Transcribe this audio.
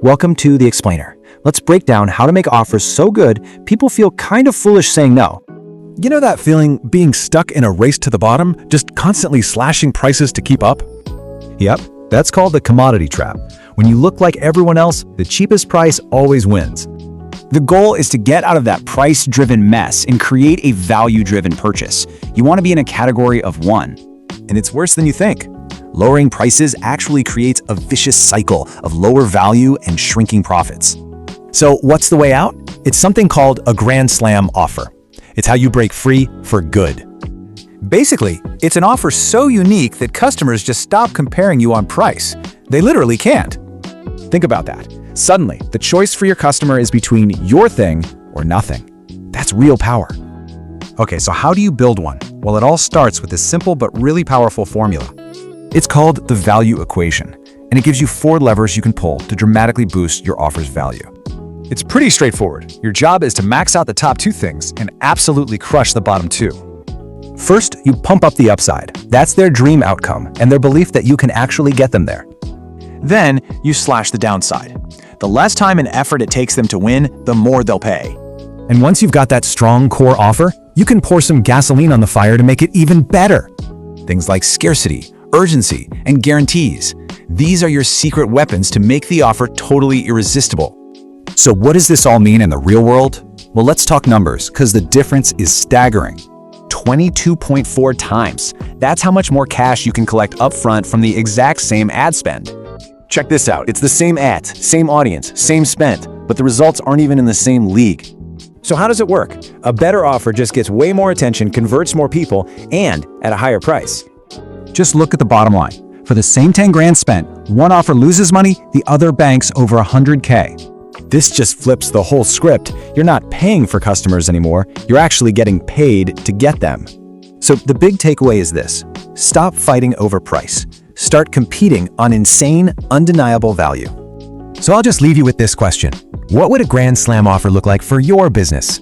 Welcome to The Explainer. Let's break down how to make offers so good people feel kind of foolish saying no. You know that feeling being stuck in a race to the bottom, just constantly slashing prices to keep up? Yep, that's called the commodity trap. When you look like everyone else, the cheapest price always wins. The goal is to get out of that price-driven mess and create a value-driven purchase. You want to be in a category of one. And it's worse than you think. Lowering prices actually creates a vicious cycle of lower value and shrinking profits. So what's the way out? It's something called a grand slam offer. It's how you break free for good. Basically, it's an offer so unique that customers just stop comparing you on price. They literally can't. Think about that. Suddenly, the choice for your customer is between your thing or nothing. That's real power. Okay, so how do you build one? Well, it all starts with this simple but really powerful formula. It's called the value equation, and it gives you 4 levers you can pull to dramatically boost your offer's value. It's pretty straightforward. Your job is to max out the top 2 things and absolutely crush the bottom 2. First, you pump up the upside. That's their dream outcome and their belief that you can actually get them there. Then, you slash the downside. The less time and effort it takes them to win, the more they'll pay. And once you've got that strong core offer, you can pour some gasoline on the fire to make it even better. Things like scarcity, urgency, and guarantees. These are your secret weapons to make the offer totally irresistible. So what does this all mean in the real world? Well, let's talk numbers, because the difference is staggering. 22.4 times. That's how much more cash you can collect upfront from the exact same ad spend. Check this out. It's the same ads, same audience, same spend, but the results aren't even in the same league. So how does it work? A better offer just gets way more attention, converts more people, and at a higher price. Just look at the bottom line. For the same 10 grand spent, one offer loses money, the other banks over 100K. This just flips the whole script. You're not paying for customers anymore, you're actually getting paid to get them. So the big takeaway is this: stop fighting over price. Start competing on insane, undeniable value. So I'll just leave you with this question. What would a grand slam offer look like for your business?